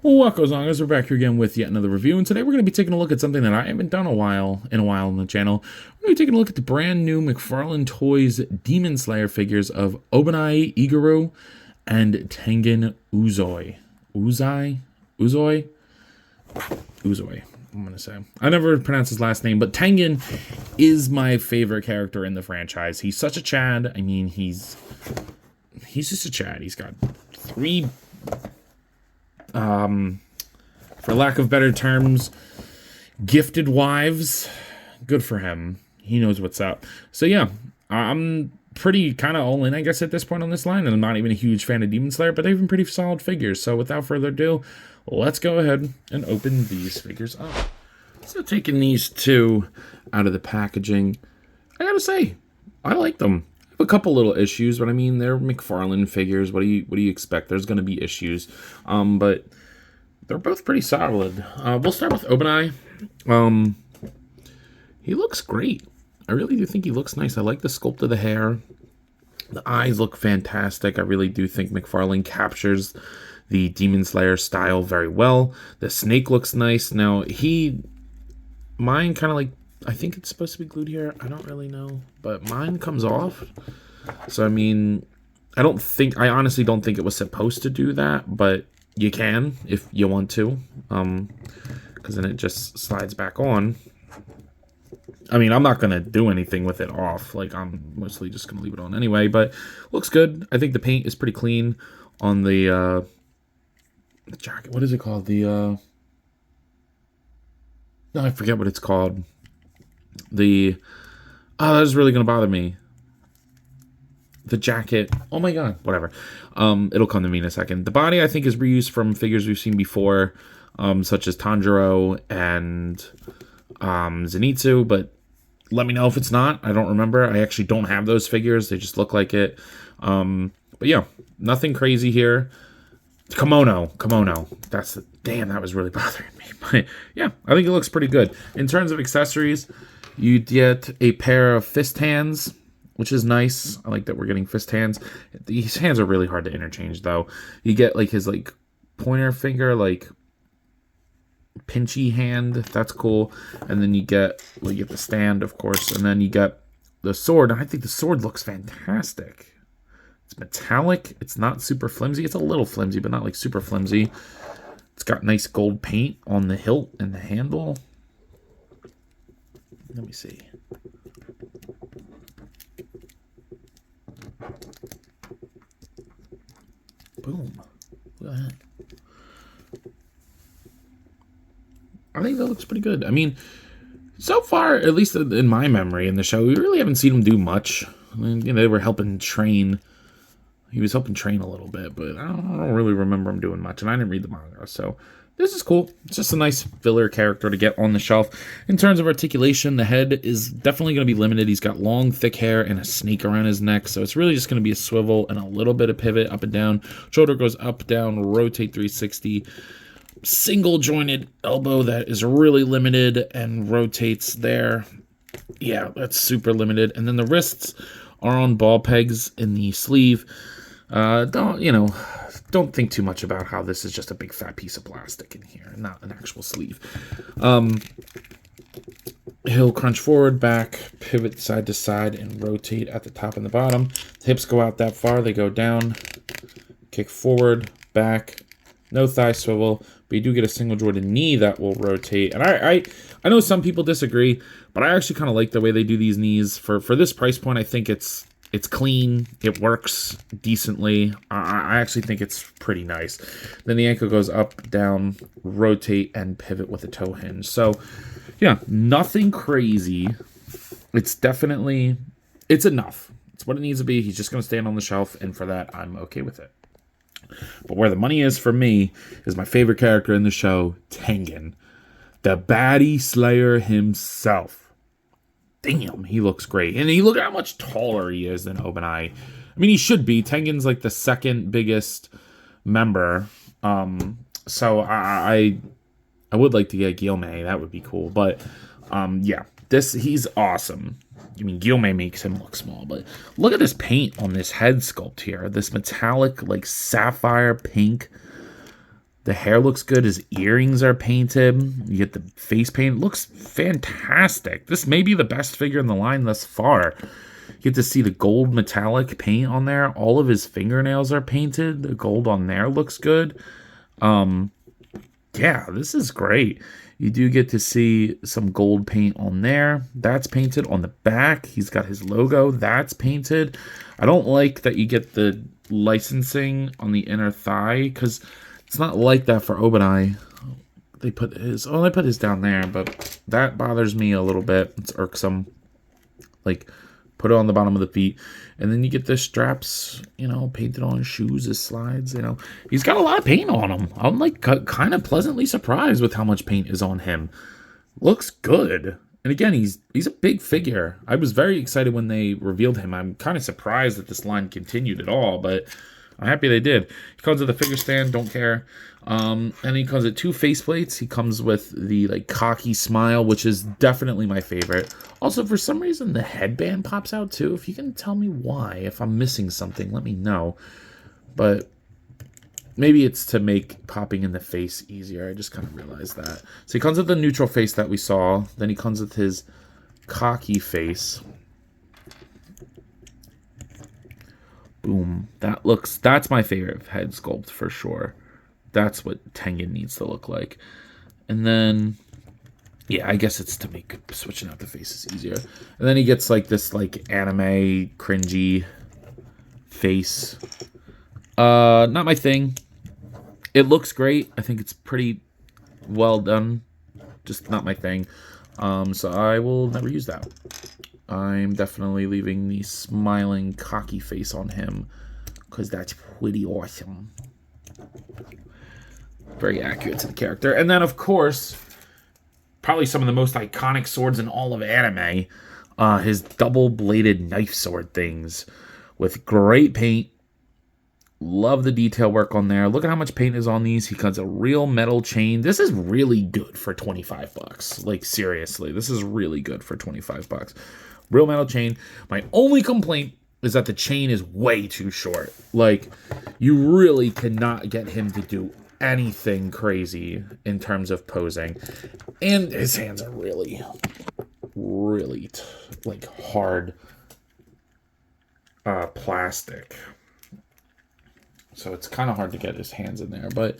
What goes on, guys? We're back here again with yet another review, and today we're going to be taking a look at something that I haven't done in a while on the channel. We're going to be taking a look at the brand new McFarlane Toys Demon Slayer figures of Obanai Iguro and Tengen Uzui. Uzui? I'm going to say. I never pronounce his last name, but Tengen is my favorite character in the franchise. He's such a Chad. I mean, he's just a Chad. He's got three... for lack of better terms, gifted wives. Good for him. He knows what's up. So yeah, I'm pretty kind of all in, I guess, at this point on this line, and I'm not even a huge fan of Demon Slayer, but they've been pretty solid figures. So without further ado, let's go ahead and open these figures up. So taking these two out of the packaging, I gotta say, I like them. I have a couple little issues, but I mean, they're McFarlane figures. What do you expect? There's gonna be issues, but they're both pretty solid. We'll start with Obanai. He looks great. I really do think he looks nice. I like the sculpt of the hair. The eyes look fantastic. I really do think McFarlane captures the Demon Slayer style very well. The snake looks nice. Now, mine kind of like, I think it's supposed to be glued here. I don't really know, but mine comes off. So, I mean, I honestly don't think it was supposed to do that, but you can if you want to, because then it just slides back on. I mean, I'm not going to do anything with it off. Like, I'm mostly just going to leave it on anyway, but looks good. I think the paint is pretty clean on the jacket. What is it called? No, I forget what it's called. That is really going to bother me. The jacket, oh my god, whatever. It'll come to me in a second. The body, I think, is reused from figures we've seen before, such as Tanjiro and Zenitsu, but let me know if it's not. I don't remember. I actually don't have those figures. They just look like it. But yeah, nothing crazy here. Kimono. Damn, that was really bothering me. But yeah, I think it looks pretty good. In terms of accessories, you get a pair of fist hands, which is nice. I like that we're getting fist hands. These hands are really hard to interchange, though. You get, like, his, like, pointer finger, like, pinchy hand. That's cool. And then you get the stand, of course. And then you get the sword. And I think the sword looks fantastic. It's metallic. It's not super flimsy. It's a little flimsy, but not, like, super flimsy. It's got nice gold paint on the hilt and the handle. Let me see. Boom. Look at that. I think that looks pretty good. I mean, so far, at least in my memory in the show, we really haven't seen him do much. I mean, they were helping train. He was helping train a little bit, but I don't really remember him doing much, and I didn't read the manga, so this is cool. It's just a nice filler character to get on the shelf. In terms of articulation, the head is definitely going to be limited. He's got long, thick hair and a snake around his neck, so it's really just going to be a swivel and a little bit of pivot up and down. Shoulder goes up, down, rotate 360. Single jointed elbow that is really limited and rotates there. Yeah, that's super limited. And then the wrists are on ball pegs in the sleeve. Don't think too much about how this is just a big fat piece of plastic in here, not an actual sleeve. He'll crunch forward, back, pivot side to side, and rotate at the top and the bottom. The hips go out that far, they go down, kick forward, back, no thigh swivel, but you do get a single jointed knee that will rotate. And I know some people disagree, but I actually kind of like the way they do these knees. For this price point, I think it's clean. It works decently. I actually think it's pretty nice. Then the ankle goes up, down, rotate, and pivot with a toe hinge. So, yeah, nothing crazy. It's enough. It's what it needs to be. He's just going to stand on the shelf, and for that, I'm okay with it. But where the money is for me is my favorite character in the show, Tengen. The baddie slayer himself. Damn, he looks great. And you look at how much taller he is than Obanai. I mean, he should be. Tengen's like the second biggest member. So I would like to get Gyomei. That would be cool. But yeah, he's awesome. I mean, Gyomei makes him look small, but look at this paint on this head sculpt here. This metallic, like sapphire pink. The hair looks good. His earrings are painted. You get the face paint. It looks fantastic. This may be the best figure in the line thus far. You get to see the gold metallic paint on there. All of his fingernails are painted. The gold on there looks good. Yeah, this is great. You do get to see some gold paint on there. That's painted on the back. He's got his logo. That's painted. I don't like that you get the licensing on the inner thigh because it's not like that for Obanai. They put his down there, but that bothers me a little bit. It's irksome. Like, put it on the bottom of the feet. And then you get the straps, painted on his shoes, his slides, He's got a lot of paint on him. I'm, like, kind of pleasantly surprised with how much paint is on him. Looks good. And again, he's a big figure. I was very excited when they revealed him. I'm kind of surprised that this line continued at all, but I'm happy they did. He comes with a figure stand, don't care. And he comes with 2 faceplates. He comes with the cocky smile, which is definitely my favorite. Also, for some reason, the headband pops out too. If you can tell me why, if I'm missing something, let me know. But maybe it's to make popping in the face easier. I just kind of realized that. So he comes with the neutral face that we saw. Then he comes with his cocky face. Boom. That's my favorite head sculpt for sure. That's what Tengen needs to look like. And then, yeah, I guess it's to make switching out the faces easier. And then he gets this anime cringy face. Not my thing. It looks great. I think it's pretty well done. Just not my thing. So I will never use that. I'm definitely leaving the smiling, cocky face on him because that's pretty awesome. Very accurate to the character. And then, of course, probably some of the most iconic swords in all of anime, his double-bladed knife sword things with great paint. Love the detail work on there. Look at how much paint is on these. He cuts a real metal chain. This is really good for $25. Like, seriously, this is really good for $25. Real metal chain. My only complaint is that the chain is way too short. Like, you really cannot get him to do anything crazy in terms of posing. And his hands are really hard plastic. So it's kind of hard to get his hands in there. But,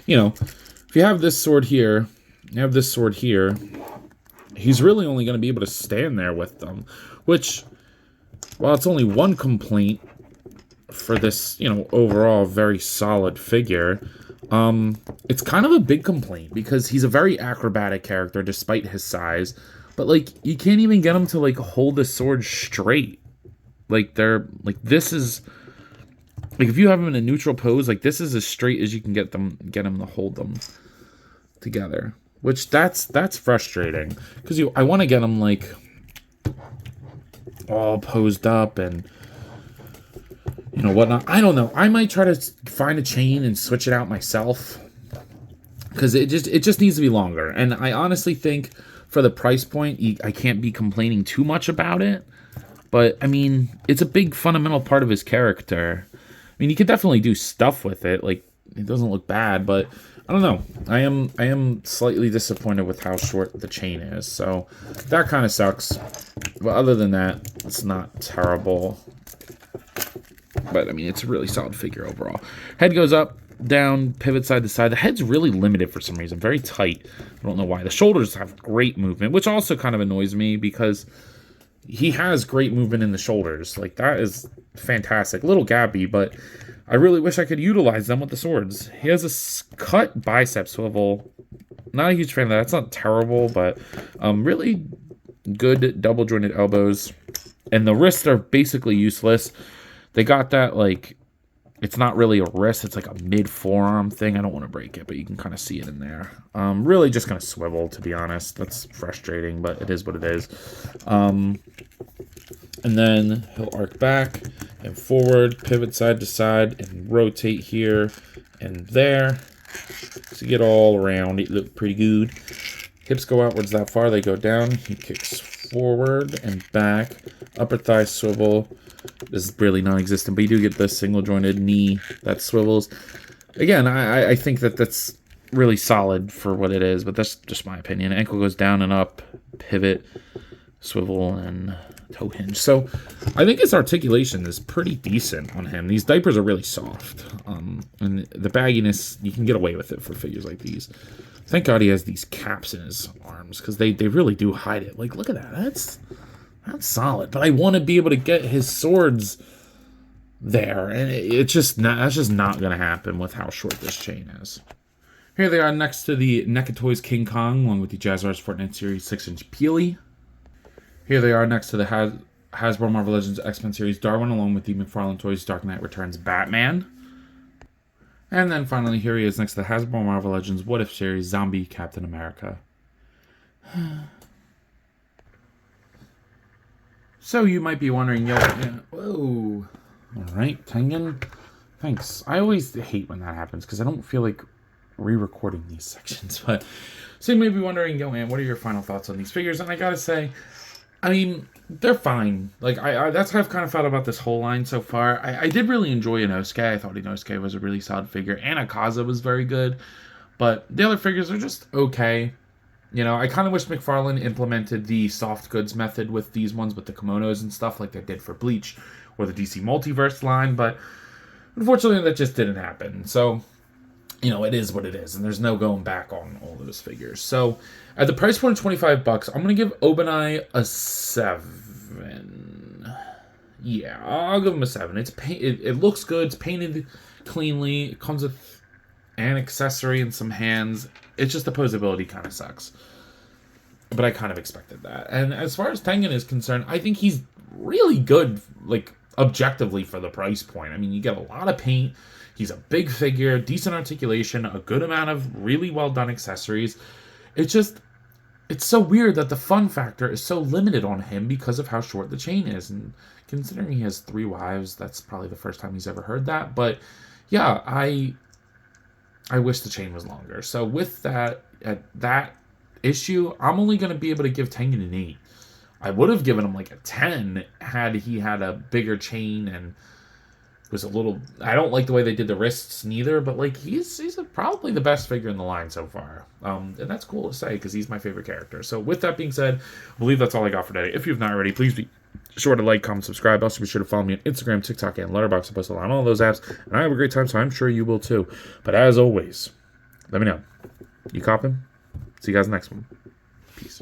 if you have this sword here, he's really only going to be able to stand there with them. Which, while it's only one complaint for this, overall very solid figure, it's kind of a big complaint because he's a very acrobatic character despite his size. But, you can't even get him to, hold the sword straight. This is... if you have him in a neutral pose, this is as straight as you can get him to hold them together. Which, that's frustrating. Because I want to get him, all posed up and, whatnot. I don't know. I might try to find a chain and switch it out myself. Because it just needs to be longer. And I honestly think, for the price point, I can't be complaining too much about it. But, it's a big fundamental part of his character. You could definitely do stuff with it. It doesn't look bad, but I don't know. I am slightly disappointed with how short the chain is. So that kind of sucks. But other than that, it's not terrible. But, it's a really solid figure overall. Head goes up, down, pivot side to side. The head's really limited for some reason. Very tight. I don't know why. The shoulders have great movement, which also kind of annoys me because he has great movement in the shoulders. That is fantastic. A little gappy, but I really wish I could utilize them with the swords. He has a cut bicep swivel. Not a huge fan of that. That's not terrible, but really good double jointed elbows. And the wrists are basically useless. They got that, it's not really a wrist. It's a mid-forearm thing. I don't want to break it, but you can kind of see it in there. Really just going to swivel, to be honest. That's frustrating, but it is what it is. And then he'll arc back and forward, pivot side to side, and rotate here and there. So you get all around. It look pretty good. Hips go outwards that far. They go down. He kicks forward and back. Upper thigh swivel. This is really non-existent, but you do get the single jointed knee that swivels. Again, I think that's really solid for what it is, but that's just my opinion. Ankle goes down and up, pivot, swivel, and toe hinge. So I think his articulation is pretty decent on him. These diapers are really soft, and the bagginess, you can get away with it for figures like these. Thank God he has these caps in his arms, because they really do hide it. Like, look at that. That's solid. But I want to be able to get his swords there, and that's just not going to happen with how short this chain is. Here they are next to the NECA Toys King Kong, along with the Jazzwares Fortnite Series 6-inch Peely. Here they are next to the Hasbro Marvel Legends X-Men Series Darwin, along with the McFarlane Toys Dark Knight Returns Batman. And then finally, here he is next to the Hasbro Marvel Legends What If Series Zombie Captain America. So you might be wondering, whoa. Alright, Tengen, thanks. I always hate when that happens, because I don't feel like re-recording these sections. But so you may be wondering, man, what are your final thoughts on these figures? And I gotta say, I mean, they're fine. Like, that's how I've kind of felt about this whole line so far. I did really enjoy Inosuke. I thought Inosuke was a really solid figure. And Akaza was very good. But the other figures are just okay. You know, I kind of wish McFarlane implemented the soft goods method with these ones, with the kimonos and stuff like they did for Bleach or the DC Multiverse line. But unfortunately, that just didn't happen. So, you know, it is what it is, and there's no going back on all those figures. So, at the price point of $25, I'm going to give Obanai a 7. Yeah, I'll give him a 7. It looks good. It's painted cleanly. It comes with an accessory and some hands. It's just the posability kind of sucks. But I kind of expected that. And as far as Tengen is concerned, I think he's really good, like, objectively for the price point. I mean, you get a lot of paint. He's a big figure, decent articulation, a good amount of really well done accessories. It's so weird that the fun factor is so limited on him because of how short the chain is. And considering he has 3 wives, that's probably the first time he's ever heard that. But yeah, I wish the chain was longer. So with that, at that issue, I'm only going to be able to give Tengen an 8. I would have given him like a 10 had he had a bigger chain and was a little... I don't like the way they did the wrists neither, but like he's probably the best figure in the line so far. And that's cool to say because he's my favorite character. So with that being said, I believe that's all I got for today. If you've not already, please be sure to like, comment, subscribe. Also be sure to follow me on Instagram, TikTok, and Letterboxd. I post a lot on all those apps, and I have a great time, so I'm sure you will too. But as always, let me know. You copping? See you guys next one. Peace.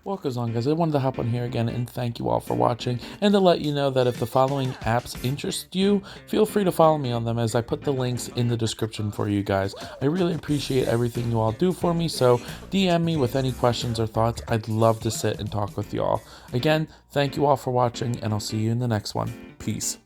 What goes on, guys? I wanted to hop on here again and thank you all for watching, and to let you know that if the following apps interest you, feel free to follow me on them as I put the links in the description for you guys. I really appreciate everything you all do for me, so DM me with any questions or thoughts. I'd love to sit and talk with you all. Again, thank you all for watching, and I'll see you in the next one. Peace.